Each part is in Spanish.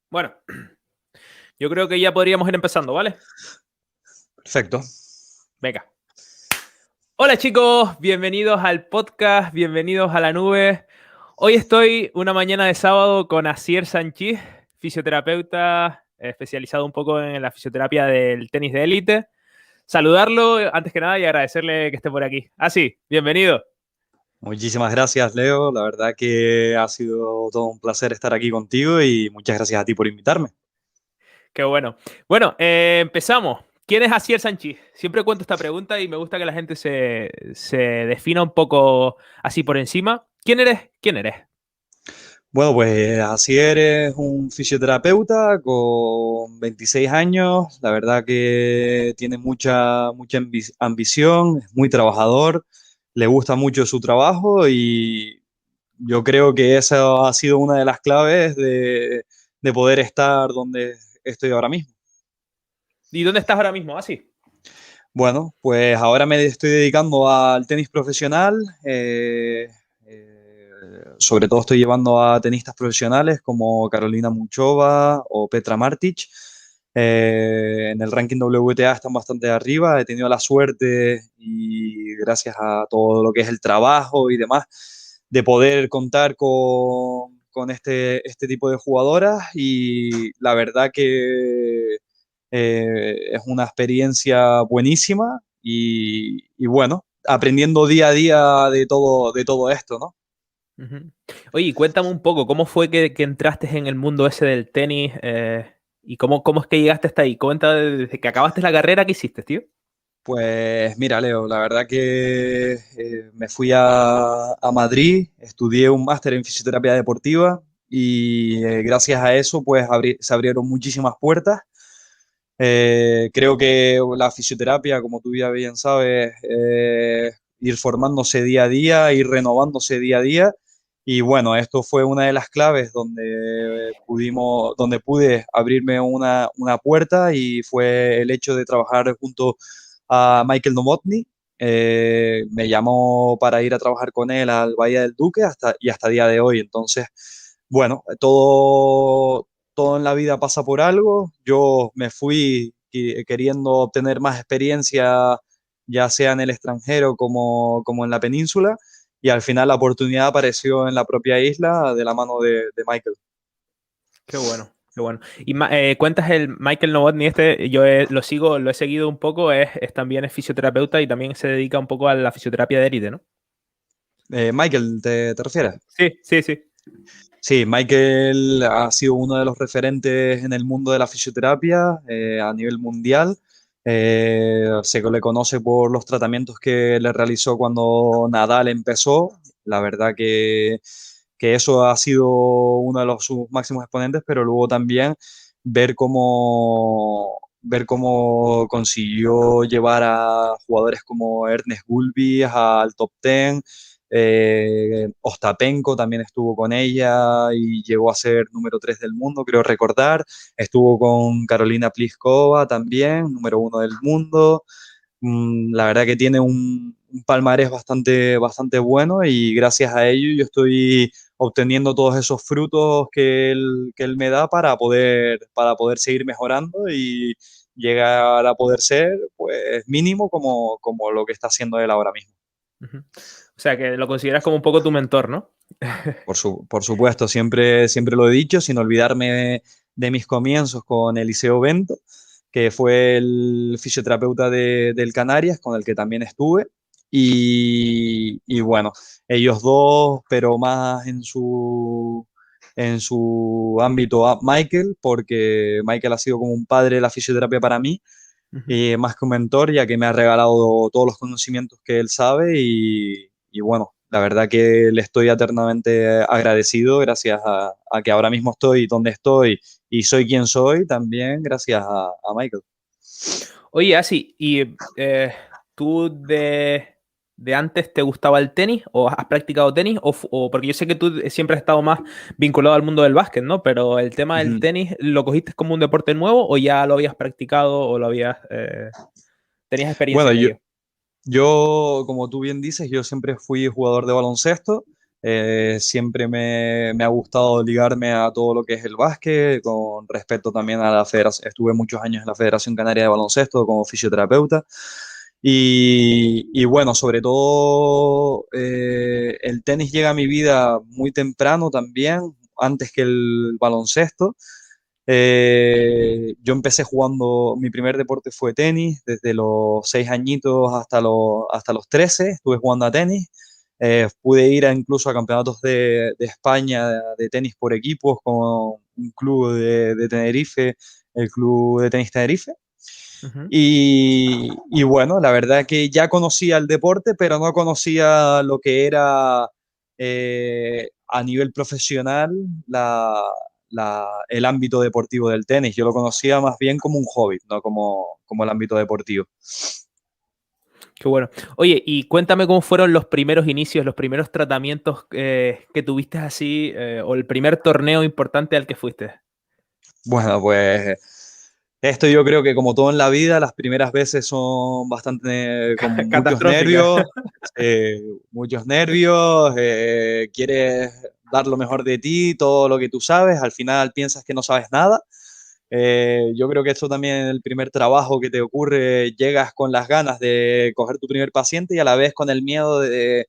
Bueno, yo creo que ya podríamos ir empezando, ¿vale? Perfecto. Venga. Hola chicos, bienvenidos al podcast, bienvenidos a la nube. Hoy estoy una mañana de sábado con Asier Sanchís, fisioterapeuta especializado un poco en la fisioterapia del tenis de élite. Saludarlo antes que nada y agradecerle que esté por aquí. Bienvenido. Muchísimas gracias, Leo. La verdad que ha sido todo un placer estar aquí contigo y muchas gracias a ti por invitarme. Qué bueno. Bueno, empezamos. ¿Quién es Asier Sanchís? Siempre cuento esta pregunta y me gusta que la gente se defina un poco así por encima. ¿Quién eres? ¿Quién eres? Bueno, pues así eres un fisioterapeuta con 26 años. La verdad que tiene mucha ambición, es muy trabajador, le gusta mucho su trabajo y yo creo que esa ha sido una de las claves de poder estar donde estoy ahora mismo. ¿Y dónde estás ahora mismo? Así. Bueno, pues ahora me estoy dedicando al tenis profesional. Sobre todo estoy llevando a tenistas profesionales como Carolina Muchova o Petra Martic. En el ranking WTA están bastante arriba. He tenido la suerte y gracias a todo lo que es el trabajo y demás de poder contar con este tipo de jugadoras y la verdad que es una experiencia buenísima y bueno, aprendiendo día a día de todo esto, ¿no? Ujú. Oye, y cuéntame un poco, ¿cómo fue que entraste en el mundo ese del tenis? ¿Y cómo es que llegaste hasta ahí? Cuéntame desde que acabaste la carrera, ¿qué hiciste, tío? Pues mira, Leo, la verdad que me fui a Madrid, estudié un máster en fisioterapia deportiva y gracias a eso pues se abrieron muchísimas puertas. Creo que la fisioterapia, como tú ya bien sabes, ir formándose día a día, ir renovándose día a día. Y bueno, esto fue una de las claves donde pude abrirme una puerta y fue el hecho de trabajar junto a Michael Novotny. Me llamó para ir a trabajar con él al Bahía del Duque hasta día de hoy. Entonces, bueno, todo en la vida pasa por algo. Yo me fui queriendo obtener más experiencia, ya sea en el extranjero como en la península, y al final la oportunidad apareció en la propia isla de la mano de Michael. Qué bueno, qué bueno. Y cuentas el Michael Novotny yo lo sigo, lo he seguido un poco, también es fisioterapeuta y también se dedica un poco a la fisioterapia de élite, ¿no? Michael, ¿te refieres? Sí, sí, sí. Sí, Michael ha sido uno de los referentes en el mundo de la fisioterapia a nivel mundial. Se le conoce por los tratamientos que le realizó cuando Nadal empezó. La verdad que eso ha sido uno de sus máximos exponentes, pero luego también ver cómo consiguió llevar a jugadores como Ernest Gulbis al top 10. Ostapenko también estuvo con ella y llegó a ser número 3 del mundo, creo recordar. Estuvo con Carolina Pliskova también, número 1 del mundo. La verdad que tiene un palmarés bastante bueno y gracias a ello yo estoy obteniendo todos esos frutos que él me da para poder seguir mejorando y llegar a poder ser pues mínimo como lo que está haciendo él ahora mismo. Ujú. O sea, que lo consideras como un poco tu mentor, ¿no? Por supuesto, siempre lo he dicho, sin olvidarme de mis comienzos con Eliseo Bento, que fue el fisioterapeuta del Canarias, con el que también estuve. Y bueno, ellos dos, pero más en su ámbito a Michael, porque Michael ha sido como un padre de la fisioterapia para mí, Ujú. más que un mentor, ya que me ha regalado todos los conocimientos que él sabe y bueno, la verdad que le estoy eternamente agradecido gracias a que ahora mismo estoy donde estoy y soy quien soy, también gracias a Michael. Oye, así, ¿y tú de antes te gustaba el tenis o has practicado tenis? Porque yo sé que tú siempre has estado más vinculado al mundo del básquet, ¿no? Pero el tema del Ujú. tenis, ¿lo cogiste como un deporte nuevo o ya lo habías practicado o tenías experiencia Bueno, en ello? como tú bien dices, yo siempre fui jugador de baloncesto. Siempre me ha gustado ligarme a todo lo que es el básquet, con respecto también a la federación. Estuve muchos años en la Federación Canaria de Baloncesto como fisioterapeuta. Y bueno, sobre todo el tenis llega a mi vida muy temprano también, antes que el baloncesto. Yo empecé jugando, mi primer deporte fue tenis, desde los 6 añitos hasta los 13 estuve jugando a tenis. Pude ir incluso a campeonatos de España de tenis por equipos con un club de Tenerife, el Club de Tenis Tenerife. Ujú. Y bueno, la verdad que ya conocía el deporte, pero no conocía lo que era a nivel profesional el ámbito deportivo del tenis. Yo lo conocía más bien como un hobby, no como el ámbito deportivo. Qué bueno. Oye, y cuéntame cómo fueron los primeros inicios, los primeros tratamientos que tuviste así, o el primer torneo importante al que fuiste. Bueno, pues esto yo creo que como todo en la vida, las primeras veces son bastante con muchos Catastrófica. nervios, muchos nervios, quieres dar lo mejor de ti, todo lo que tú sabes, al final piensas que no sabes nada. Yo creo que esto también el primer trabajo que te ocurre, llegas con las ganas de coger tu primer paciente y a la vez con el miedo de,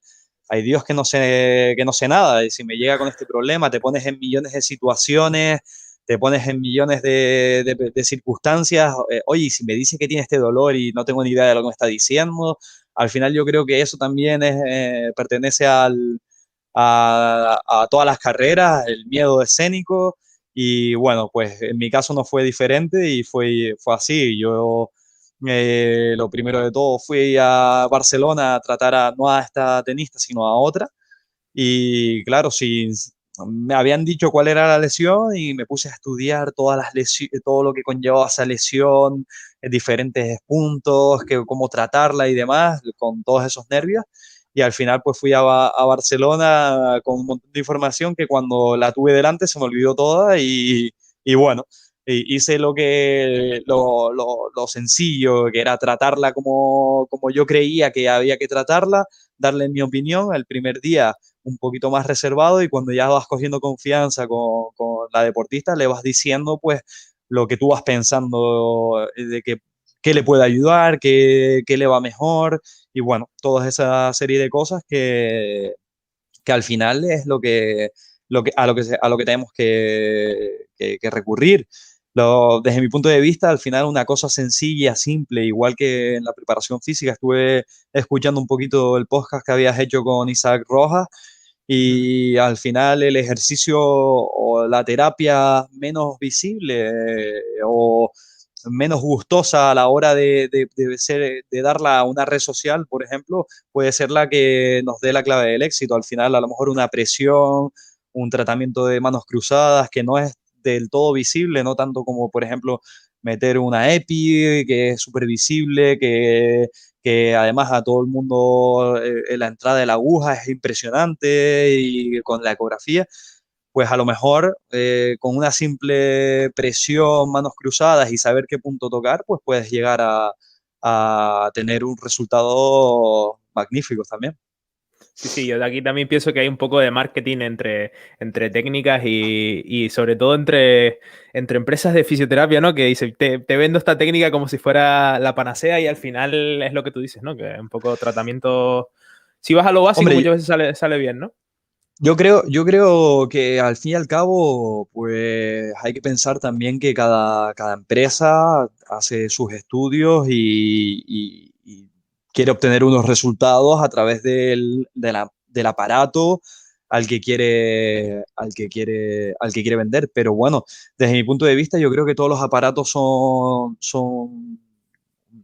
ay Dios, que no sé nada, y si me llega con este problema, te pones en millones de situaciones, te pones en millones de circunstancias, oye, y si me dice que tiene este dolor y no tengo ni idea de lo que me está diciendo, al final yo creo que eso también pertenece a todas las carreras, el miedo escénico. Y bueno, pues en mi caso no fue diferente y fue así. Yo lo primero de todo fui a Barcelona a tratar no a esta tenista, sino a otra. Y claro, sí, me habían dicho cuál era la lesión y me puse a estudiar todas las todo lo que conllevaba esa lesión, en diferentes puntos, cómo tratarla y demás, con todos esos nervios. Y al final pues fui a Barcelona con un montón de información que cuando la tuve delante se me olvidó toda y bueno, hice lo sencillo, que era tratarla como yo creía que había que tratarla, darle mi opinión el primer día un poquito más reservado y cuando ya vas cogiendo confianza con la deportista, le vas diciendo pues lo que tú vas pensando de que qué le puede ayudar, qué le va mejor y bueno, toda esa serie de cosas que al final es a lo que tenemos que recurrir. Desde mi punto de vista, al final una cosa sencilla, simple, igual que en la preparación física, estuve escuchando un poquito el podcast que habías hecho con Isaac Rojas Ujú. y al final el ejercicio o la terapia menos visible o menos gustosa a la hora de darla a una red social, por ejemplo, puede ser la que nos dé la clave del éxito. Al final, a lo mejor una presión, un tratamiento de manos cruzadas que no es del todo visible, no tanto como, por ejemplo, meter una EPI, que es súper visible, que además a todo el mundo la entrada de la aguja es impresionante y con la ecografía, pues a lo mejor con una simple presión, manos cruzadas y saber qué punto tocar, pues puedes llegar a tener un resultado magnífico también. Sí, sí, yo de aquí también pienso que hay un poco de marketing entre técnicas y sobre todo entre empresas de fisioterapia, ¿no? Que dicen, te vendo esta técnica como si fuera la panacea y al final es lo que tú dices, ¿no? Que es un poco tratamiento. Si vas a lo básico, Hombre, muchas veces sale bien, ¿no? yo creo que al fin y al cabo, pues hay que pensar también que cada empresa hace sus estudios y quiere obtener unos resultados a través del aparato al que quiere vender. Pero bueno, desde mi punto de vista, yo creo que todos los aparatos son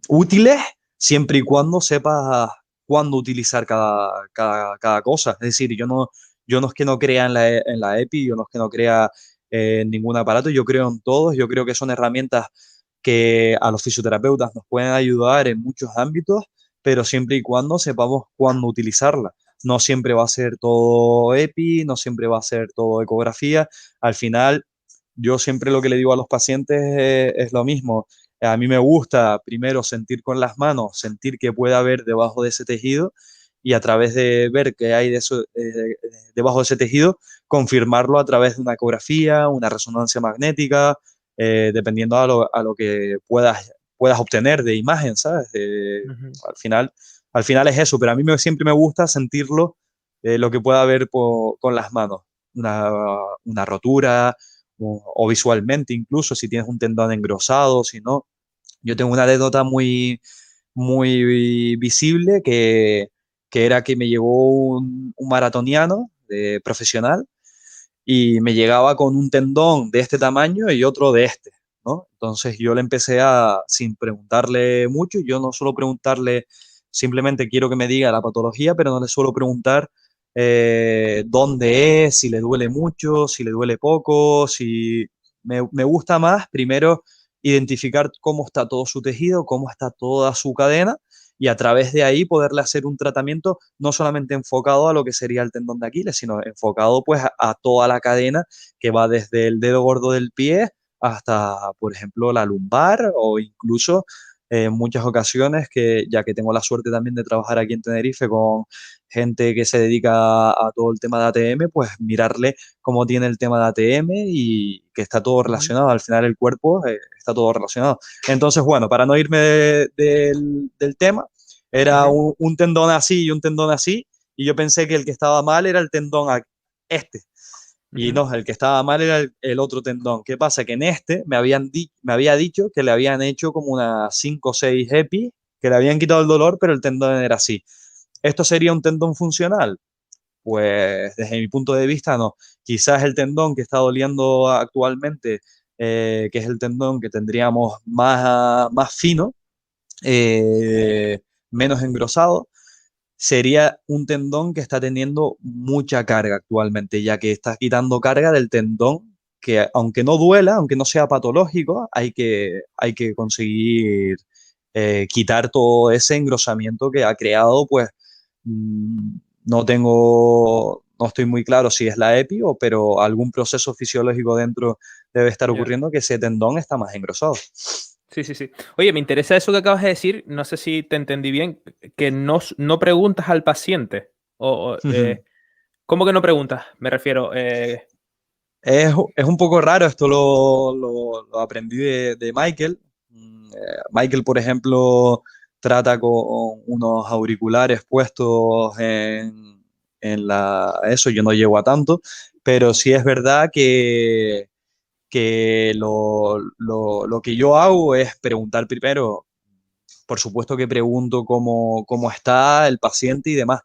útiles siempre y cuando sepas cuándo utilizar cada cosa. Es decir, yo no es que no crea en la EPI, yo no es que no crea en ningún aparato, yo creo en todos, yo creo que son herramientas que a los fisioterapeutas nos pueden ayudar en muchos ámbitos, pero siempre y cuando sepamos cuándo utilizarla. No siempre va a ser todo EPI, no siempre va a ser todo ecografía. Al final, yo siempre lo que le digo a los pacientes es lo mismo. A mí me gusta primero sentir con las manos, sentir que puede haber debajo de ese tejido y a través de ver qué hay de eso, debajo de ese tejido, confirmarlo a través de una ecografía, una resonancia magnética, dependiendo a lo que puedas obtener de imagen, ¿sabes? Ujú. Al final, al final es eso, pero a mí siempre me gusta sentirlo, lo que pueda haber con las manos, una, una rotura o visualmente incluso, si tienes un tendón engrosado, si no. Yo tengo una anécdota muy visible que era que me llegó un maratoniano profesional y me llegaba con un tendón de este tamaño y otro de este, ¿no? Entonces yo le empecé sin preguntarle mucho, yo no suelo preguntarle, simplemente quiero que me diga la patología, pero no le suelo preguntar dónde es, si le duele mucho, si le duele poco, si me gusta más primero identificar cómo está todo su tejido, cómo está toda su cadena y a través de ahí poderle hacer un tratamiento no solamente enfocado a lo que sería el tendón de Aquiles, sino enfocado pues a toda la cadena que va desde el dedo gordo del pie hasta, por ejemplo, la lumbar o incluso en muchas ocasiones que ya que tengo la suerte también de trabajar aquí en Tenerife con gente que se dedica a todo el tema de ATM, pues mirarle cómo tiene el tema de ATM y que está todo Ujú. relacionado. Al final el cuerpo está todo relacionado. Entonces, bueno, para no irme del tema, era Ujú. un tendón así y un tendón así, y yo pensé que el que estaba mal era el tendón este. Y Ujú. no, el que estaba mal era el otro tendón. ¿Qué pasa? Que en este me había dicho que le habían hecho como unas 5 o 6 EPI, que le habían quitado el dolor, pero el tendón era así. ¿Esto sería un tendón funcional? Pues desde mi punto de vista no. Quizás el tendón que está doliendo actualmente, que es el tendón que tendríamos más fino, eh, menos engrosado, sería un tendón que está teniendo mucha carga actualmente, ya que está quitando carga del tendón que aunque no duela, aunque no sea patológico, hay que conseguir quitar todo ese engrosamiento que ha creado, pues mm, no estoy muy claro si es la EPI pero algún proceso fisiológico dentro debe estar Ya. ocurriendo que ese tendón está más engrosado. Sí, sí, sí. Oye, me interesa eso que acabas de decir. No sé si te entendí bien, que no preguntas al paciente. ¿Cómo que no preguntas? Me refiero. Es un poco raro, esto lo aprendí de Michael. Michael, por ejemplo, trata con unos auriculares puestos eso, yo no llego a tanto, pero sí es verdad que lo que yo hago es preguntar primero, por supuesto que pregunto cómo está el paciente y demás,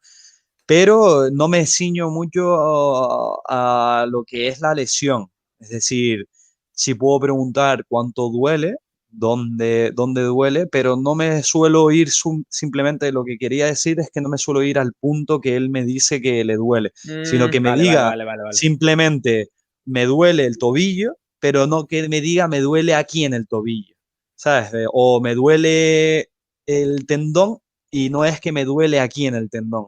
pero no me ciño mucho a lo que es la lesión. Es decir, si puedo preguntar cuánto duele, dónde duele, pero no me suelo ir simplemente lo que quería decir es que no me suelo ir al punto que él me dice que le duele, sino que me Vale, vale, diga vale, vale, vale. simplemente me duele el tobillo, pero no que me diga me duele aquí en el tobillo, ¿sabes? O me duele el tendón y no es que me duele aquí en el tendón.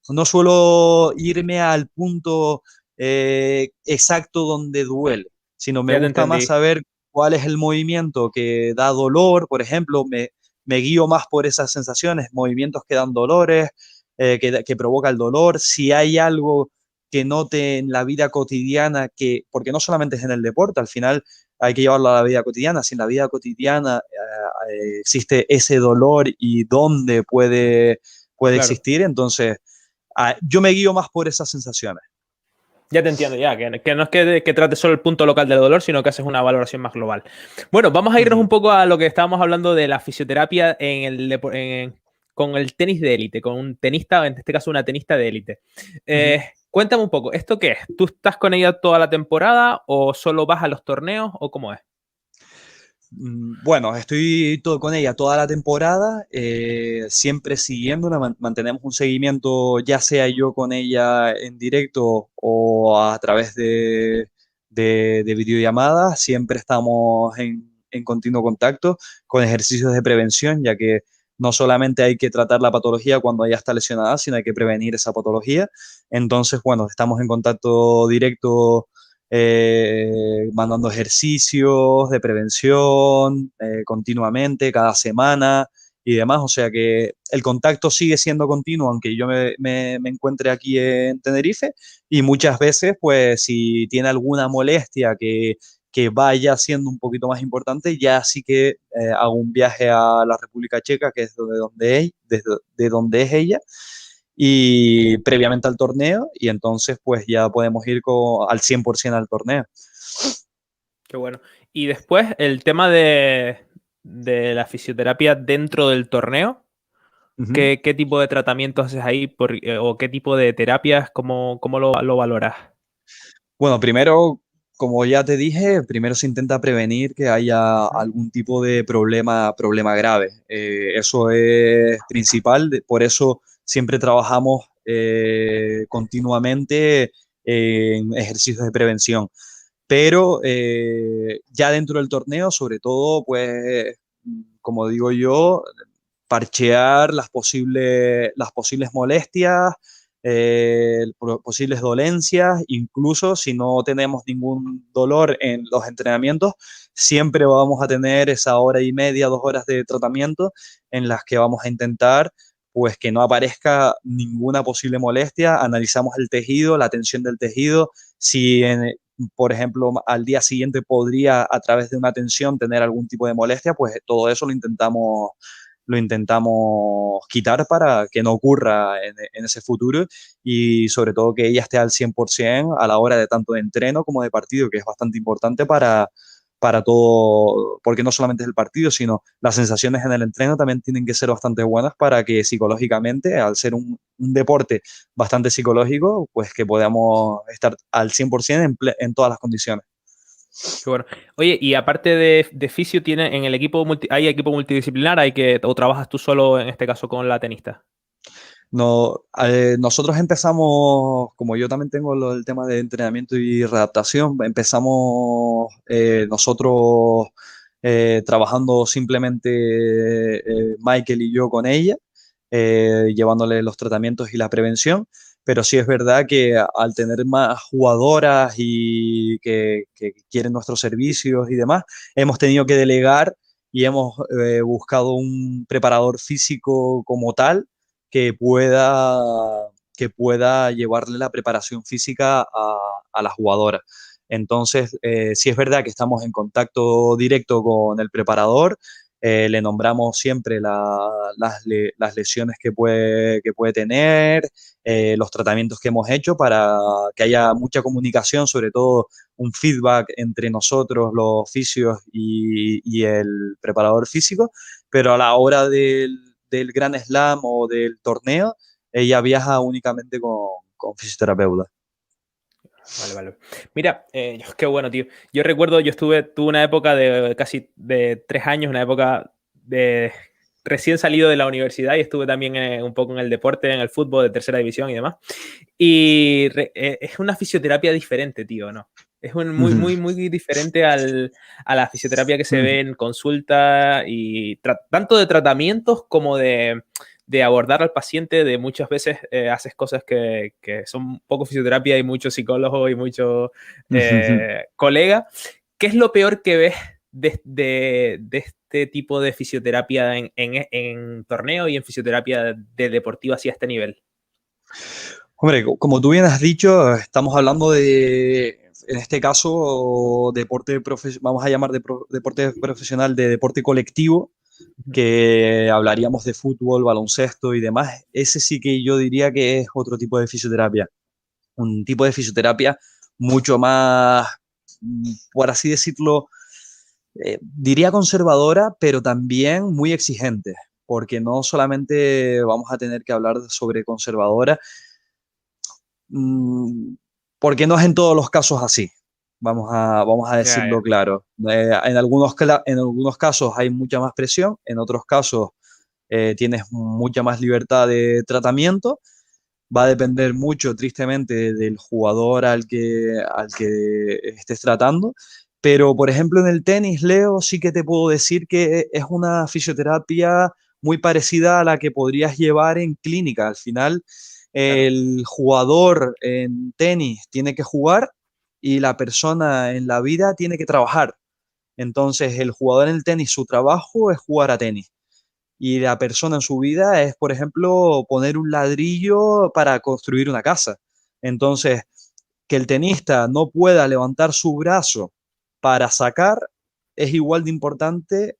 No suelo irme al punto exacto donde duele, sino me Ya te gusta más entendí. saber cuál es el movimiento que da dolor, por ejemplo, me guío más por esas sensaciones, movimientos que dan dolores, que provoca el dolor, si hay algo que note en la vida cotidiana, porque no solamente es en el deporte, al final hay que llevarlo a la vida cotidiana, si en la vida cotidiana existe ese dolor y dónde puede Claro. existir, entonces yo me guío más por esas sensaciones. Ya te entiendo, ya. Que no es que trates solo el punto local del dolor, sino que haces una valoración más global. Bueno, vamos a irnos un Ujú, poco a lo que estábamos hablando de la fisioterapia con el tenis de élite, con un tenista, en este caso una tenista de élite. ujú. Cuéntame un poco, ¿esto qué es? ¿Tú estás con ella toda la temporada o solo vas a los torneos o cómo es? Bueno, estoy con ella toda la temporada, siempre siguiéndola, mantenemos un seguimiento, ya sea yo con ella en directo o a través de videollamadas, siempre estamos en continuo contacto con ejercicios de prevención, ya que no solamente hay que tratar la patología cuando ella está lesionada, sino hay que prevenir esa patología. Entonces, bueno, estamos en contacto directo mandando ejercicios de prevención continuamente, cada semana, y demás. O sea que el contacto sigue siendo continuo, aunque yo me encuentre aquí en Tenerife, y muchas veces, pues si tiene alguna molestia que vaya siendo un poquito más importante, ya sí que hago un viaje a la República Checa, que es de donde es ella, y previamente al torneo, y entonces pues ya podemos ir al 100% al torneo. Qué bueno. Y después el tema de la fisioterapia dentro del torneo. Ujú. ¿Qué tipo de tratamientos haces ahí o qué tipo de terapias? ¿Cómo lo valoras? Bueno, primero, como ya te dije, primero se intenta prevenir que haya algún tipo de problema grave. Eso es principal, por eso siempre trabajamos continuamente en ejercicios de prevención. Pero ya dentro del torneo, sobre todo, pues, como digo yo, parchear las posibles molestias, posibles dolencias, incluso si no tenemos ningún dolor en los entrenamientos, siempre vamos a tener esa hora y media, 2 horas de tratamiento en las que vamos a intentar pues que no aparezca ninguna posible molestia, analizamos el tejido, la tensión del tejido, si por ejemplo al día siguiente podría a través de una tensión tener algún tipo de molestia, pues todo eso lo intentamos quitar para que no ocurra en ese futuro, y sobre todo que ella esté al 100% a la hora de tanto de entreno como de partido, que es bastante importante para todo, porque no solamente es el partido, sino las sensaciones en el entreno también tienen que ser bastante buenas para que psicológicamente, al ser un deporte bastante psicológico, pues que podamos estar al 100% en todas las condiciones. Qué bueno. Oye, y aparte de fisio, ¿tiene en el equipo hay equipo multidisciplinar? ¿O trabajas tú solo, en este caso, con la tenista? No, nosotros empezamos, como yo también tengo el tema de entrenamiento y readaptación, empezamos nosotros trabajando simplemente Michael y yo con ella, llevándole los tratamientos y la prevención, pero sí es verdad que al tener más jugadoras y que quieren nuestros servicios y demás, hemos tenido que delegar y hemos buscado un preparador físico como tal que pueda llevarle la preparación física a la jugadora. Entonces, sí es verdad que estamos en contacto directo con el preparador, le nombramos siempre las lesiones que puede tener, los tratamientos que hemos hecho para que haya mucha comunicación, sobre todo un feedback entre nosotros, los fisios y el preparador físico, pero a la hora del Grand Slam o del torneo, ella viaja únicamente con fisioterapeuta. Vale, vale. Mira, qué bueno, tío. Yo recuerdo, tuve una época de casi de 3 años, una época de recién salido de la universidad y estuve también un poco en el deporte, en el fútbol de tercera división y demás. Y es una fisioterapia diferente, tío, ¿no? Es muy, muy, muy diferente a la fisioterapia que se ve en consulta y tanto de tratamientos como de abordar al paciente. De muchas veces haces cosas que son poco fisioterapia y mucho psicólogo y mucho colega. ¿Qué es lo peor que ves de este tipo de fisioterapia en torneo y en fisioterapia de deportiva así a este nivel? Hombre, como tú bien has dicho, estamos hablando en este caso, vamos a llamar deporte profesional, de deporte colectivo, que hablaríamos de fútbol, baloncesto y demás. Ese sí que yo diría que es otro tipo de fisioterapia. Un tipo de fisioterapia mucho más, por así decirlo, diría conservadora, pero también muy exigente, porque no solamente vamos a tener que hablar sobre conservadora, mm, porque no es en todos los casos así. Vamos a Ya, decirlo ya. claro. En algunos casos hay mucha más presión, en otros casos tienes mucha más libertad de tratamiento. Va a depender mucho, tristemente, del jugador al que estés tratando. Pero, por ejemplo, en el tenis, Leo, sí que te puedo decir que es una fisioterapia muy parecida a la que podrías llevar en clínica. Al final, Claro. el jugador en tenis tiene que jugar y la persona en la vida tiene que trabajar. Entonces, el jugador en el tenis, su trabajo es jugar a tenis. y la persona en su vida es, por ejemplo, poner un ladrillo para construir una casa. Entonces, que el tenista no pueda levantar su brazo para sacar es igual de importante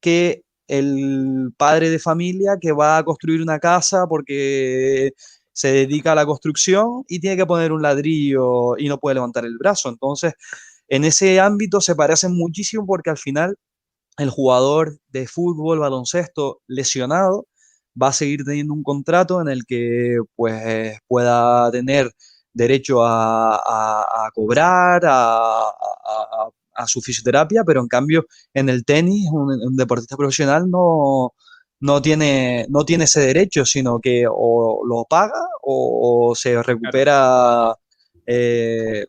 que el padre de familia que va a construir una casa porque se dedica a la construcción y tiene que poner un ladrillo y no puede levantar el brazo. Entonces, en ese ámbito se parecen muchísimo porque al final el jugador de fútbol, baloncesto lesionado va a seguir teniendo un contrato en el que pues pueda tener derecho a cobrar, a su fisioterapia, pero en cambio en el tenis un deportista profesional no tiene ese derecho, sino que o lo paga o se Claro. recupera,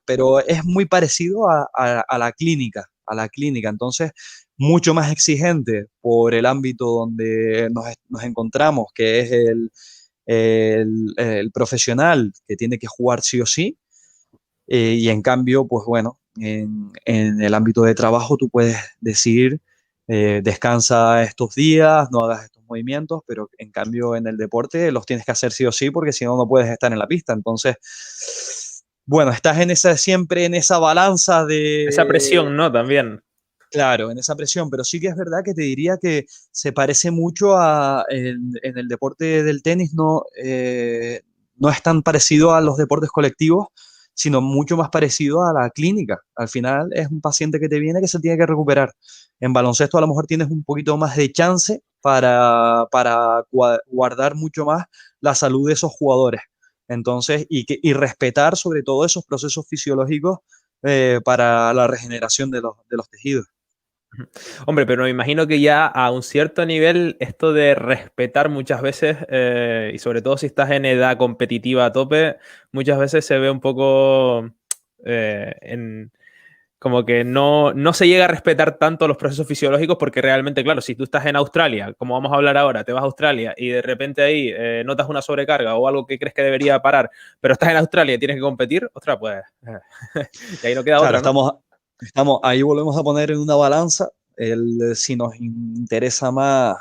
pero es muy parecido a la clínica, a la clínica. Entonces, mucho más exigente por el ámbito donde nos encontramos, que es el profesional que tiene que jugar sí o sí, y en cambio, pues bueno, en el ámbito de trabajo tú puedes decir, descansa estos días, no hagas estos movimientos, pero en cambio en el deporte los tienes que hacer sí o sí, porque si no, no puedes estar en la pista. Entonces, bueno, estás en esa, siempre en esa balanza Esa de, presión, ¿no? También. claro, en esa presión, pero sí que es verdad que te diría que se parece mucho en el deporte del tenis, no es tan parecido a los deportes colectivos, sino mucho más parecido a la clínica. Al final es un paciente que te viene que se tiene que recuperar. En baloncesto a lo mejor tienes un poquito más de chance para guardar mucho más la salud de esos jugadores. Entonces, y respetar sobre todo esos procesos fisiológicos, para la regeneración de los tejidos. Hombre, pero me imagino que ya a un cierto nivel esto de respetar muchas veces, y sobre todo si estás en edad competitiva a tope, muchas veces se ve un poco como que no se llega a respetar tanto los procesos fisiológicos porque realmente, claro, si tú estás en Australia, como vamos a hablar ahora, te vas a Australia y de repente ahí notas una sobrecarga o algo que crees que debería parar, pero estás en Australia y tienes que competir, ostras, pues y ahí no queda Claro, otra, ¿no? ahí volvemos a poner en una balanza si nos interesa más,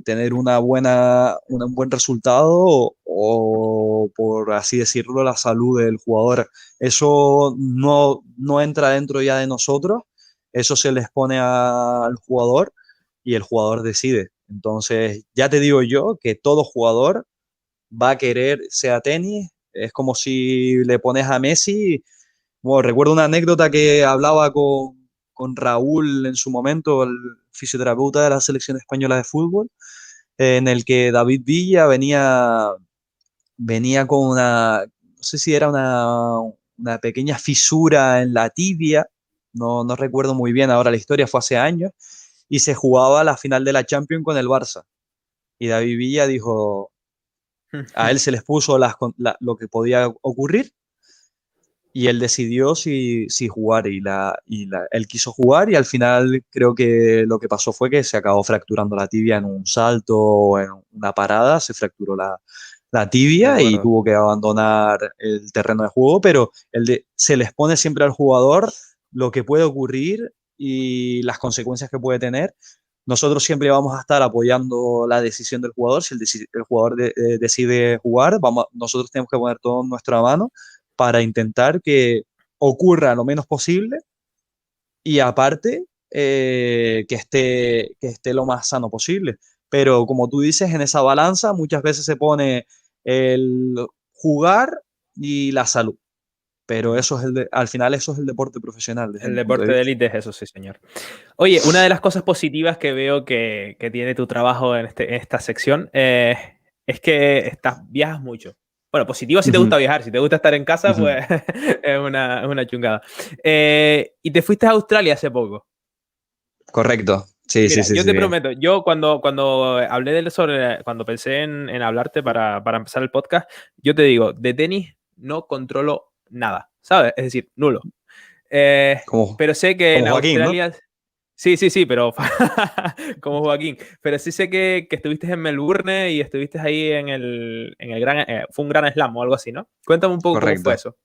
tener un buen resultado o, por así decirlo, la salud del jugador. Eso no entra dentro ya de nosotros, eso se les pone al jugador y el jugador decide. Entonces, ya te digo yo que todo jugador va a querer, sea tenis, es como si le pones a Messi. Bueno, recuerdo una anécdota que hablaba con Raúl en su momento, el fisioterapeuta de la selección española de fútbol, en el que David Villa venía con no sé si era una pequeña fisura en la tibia, no recuerdo muy bien ahora la historia, fue hace años, y se jugaba la final de la Champions con el Barça. Y David Villa dijo, a él se les puso lo que podía ocurrir y él decidió si jugar él quiso jugar y al final creo que lo que pasó fue que se acabó fracturando la tibia en un salto o en una parada, se fracturó la De tibia y acuerdo. tuvo que abandonar el terreno de juego, pero se les pone siempre al jugador lo que puede ocurrir y las consecuencias que puede tener. Nosotros siempre vamos a estar apoyando la decisión del jugador. Si el jugador decide jugar, nosotros tenemos que poner todo en nuestra mano para intentar que ocurra lo menos posible y aparte, que esté lo más sano posible. Pero como tú dices, en esa balanza muchas veces se pone el jugar y la salud. Pero al final eso es el deporte profesional desde El mi punto de deporte de vista. élite es eso, sí, señor. Oye, una de las cosas positivas que veo que tiene tu trabajo en esta sección es que viajas mucho. Bueno, positivo si te Ujú, gusta viajar, si te gusta estar en casa, ujú. pues es una chungada. Y te fuiste a Australia hace poco. Correcto. Sí, sí, Mira, sí, yo sí. te prometo, yo cuando hablé cuando pensé en hablarte para empezar el podcast, yo te digo, de tenis no controlo nada, ¿sabes? Es decir, nulo. Eh, Como, pero sé que como en Joaquín, ¿no? Australia, sí, sí, sí, pero como Joaquín, pero sí sé que estuviste en Melbourne y estuviste ahí en el fue un gran slam o algo así, ¿no? Cuéntame un poco cómo fue Correcto. eso.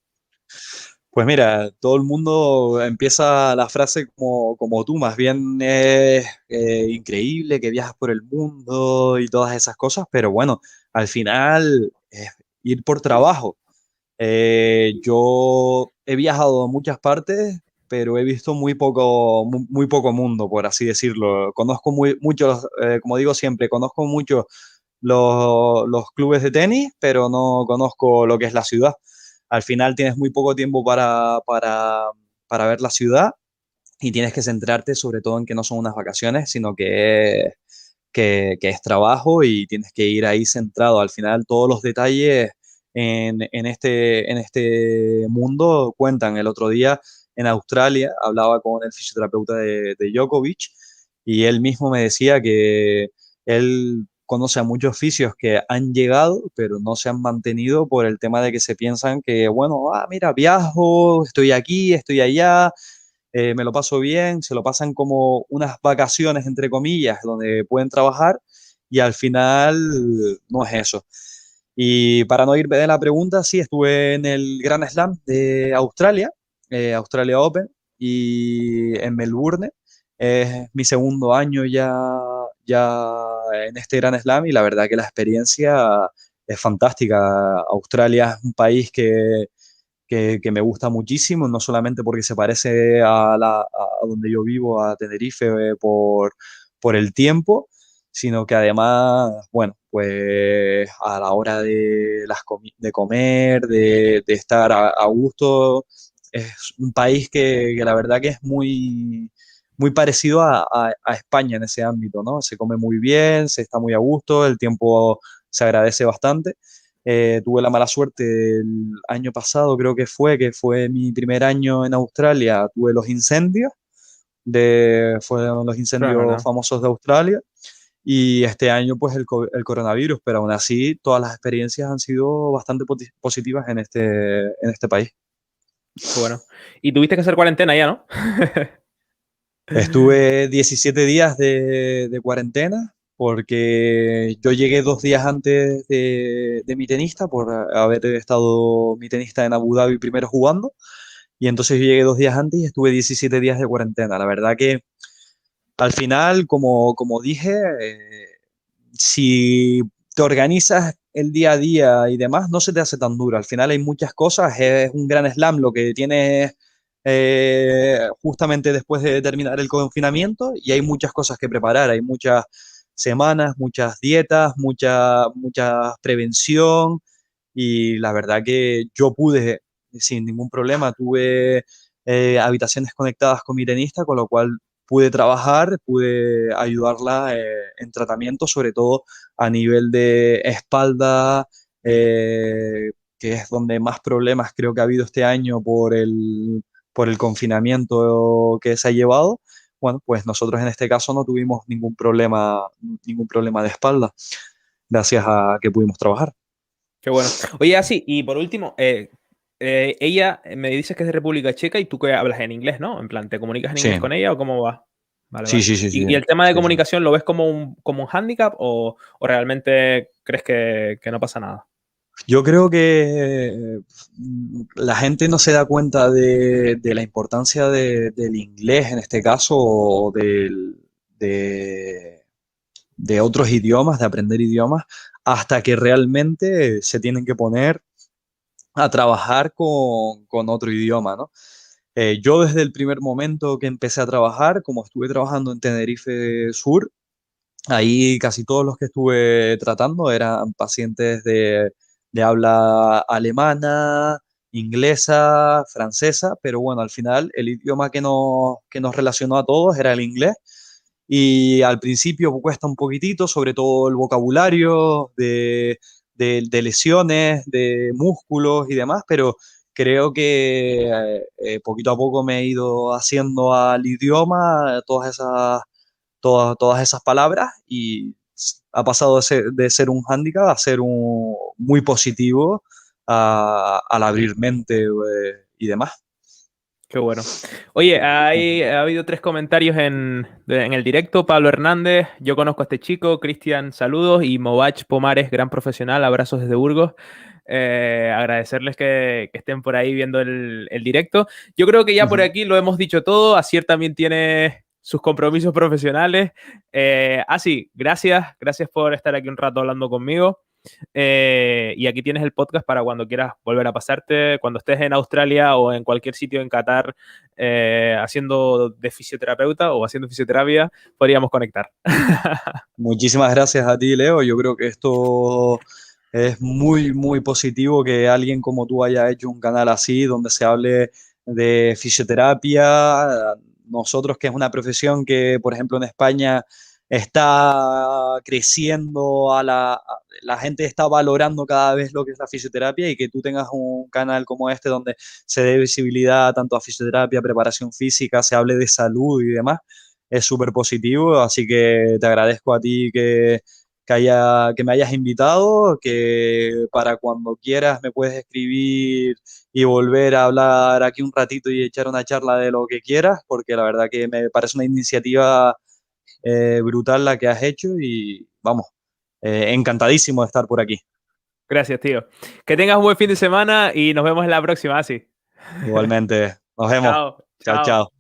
Pues mira, todo el mundo empieza la frase como tú, más bien es increíble que viajas por el mundo y todas esas cosas, pero bueno, al final es ir por trabajo. Yo he viajado a muchas partes, pero he visto muy poco mundo, por así decirlo. Conozco muchos, como digo siempre, conozco mucho los clubes de tenis, pero no conozco lo que es la ciudad. Al final tienes muy poco tiempo para ver la ciudad y tienes que centrarte sobre todo en que no son unas vacaciones, sino que es trabajo y tienes que ir ahí centrado. Al final todos los detalles en este mundo cuentan. El otro día en Australia hablaba con el fisioterapeuta de Djokovic y él mismo me decía que él conoce a muchos fisios que han llegado, pero no se han mantenido por el tema de que se piensan que, bueno, mira, viajo, estoy aquí, estoy allá, me lo paso bien, se lo pasan como unas vacaciones, entre comillas, donde pueden trabajar y al final no es eso. Y para no irme de la pregunta, sí, estuve en el Grand Slam de Australia, Australia Open, y en Melbourne. Es mi segundo año ya en este Grand Slam y la verdad que la experiencia es fantástica. Australia es un país que me gusta muchísimo, no solamente porque se parece a donde yo vivo, a Tenerife, por el tiempo, sino que además, bueno, pues a la hora de comer, de estar a gusto, es un país que la verdad que es muy parecido a España en ese ámbito, ¿no? Se come muy bien, se está muy a gusto, el tiempo se agradece bastante. Tuve la mala suerte el año pasado, creo que fue mi primer año en Australia, tuve los incendios, fueron los Claro, incendios ¿verdad? famosos de Australia, y este año pues el coronavirus, pero aún así todas las experiencias han sido bastante positivas en este país. Qué bueno. Y tuviste que hacer cuarentena ya, ¿no? Estuve 17 días de cuarentena porque yo llegué 2 días antes de mi tenista por haber estado mi tenista en Abu Dhabi primero jugando. Y entonces yo llegué 2 días antes y estuve 17 días de cuarentena. La verdad que al final, como dije, si te organizas el día a día y demás, no se te hace tan duro. Al final hay muchas cosas, es un gran slam lo que tienes justamente después de terminar el confinamiento y hay muchas cosas que preparar, hay muchas semanas, muchas dietas, mucha prevención y la verdad que yo pude sin ningún problema, tuve habitaciones conectadas con mi tenista, con lo cual pude trabajar, pude ayudarla en tratamiento, sobre todo a nivel de espalda, que es donde más problemas creo que ha habido este año por el confinamiento que se ha llevado. Bueno, pues nosotros en este caso no tuvimos ningún problema de espalda, gracias a que pudimos trabajar. Qué bueno. Oye, así, y por último, ella me dices que es de República Checa y tú que hablas en inglés, ¿no? En plan, ¿te comunicas en Sí, inglés con ella o cómo va? Vale, sí, vale. sí, sí, sí, ¿Y el tema de sí, sí. comunicación lo ves como un hándicap o realmente crees que no pasa nada? Yo creo que la gente no se da cuenta de la importancia del inglés en este caso o de, de otros idiomas, de aprender idiomas, hasta que realmente se tienen que poner a trabajar con otro idioma, ¿no? Yo desde el primer momento que empecé a trabajar, como estuve trabajando en Tenerife Sur, ahí casi todos los que estuve tratando eran pacientes de habla alemana, inglesa, francesa, pero bueno, al final el idioma que nos relacionó a todos era el inglés. Y al principio cuesta un poquitito, sobre todo el vocabulario de lesiones, de músculos y demás, pero creo que poquito a poco me he ido haciendo al idioma todas esas palabras y ha pasado de ser un hándicap a ser muy positivo al abrir mente y demás. Qué bueno. Oye, ha habido 3 comentarios en el directo. Pablo Hernández, yo conozco a este chico. Cristian, saludos. Y Movach Pomares, gran profesional, abrazos desde Burgos. Agradecerles que estén por ahí viendo el directo. Yo creo que ya por Ujú. aquí lo hemos dicho todo. Asier también tiene sus compromisos profesionales. Sí, gracias por estar aquí un rato hablando conmigo. Y aquí tienes el podcast para cuando quieras volver a pasarte, cuando estés en Australia o en cualquier sitio en Qatar haciendo de fisioterapeuta o haciendo fisioterapia, podríamos conectar. Muchísimas gracias a ti, Leo. Yo creo que esto es muy, muy positivo que alguien como tú haya hecho un canal así, donde se hable de fisioterapia. Nosotros, que es una profesión que, por ejemplo, en España está creciendo, la gente está valorando cada vez lo que es la fisioterapia y que tú tengas un canal como este donde se dé visibilidad tanto a fisioterapia, preparación física, se hable de salud y demás es súper positivo, así que te agradezco a ti que me hayas invitado, que para cuando quieras me puedes escribir y volver a hablar aquí un ratito y echar una charla de lo que quieras, porque la verdad que me parece una iniciativa brutal la que has hecho y vamos, encantadísimo de estar por aquí. Gracias, tío. Que tengas un buen fin de semana y nos vemos en la próxima, así. Igualmente, nos vemos. Chao, Chao, chao. chao.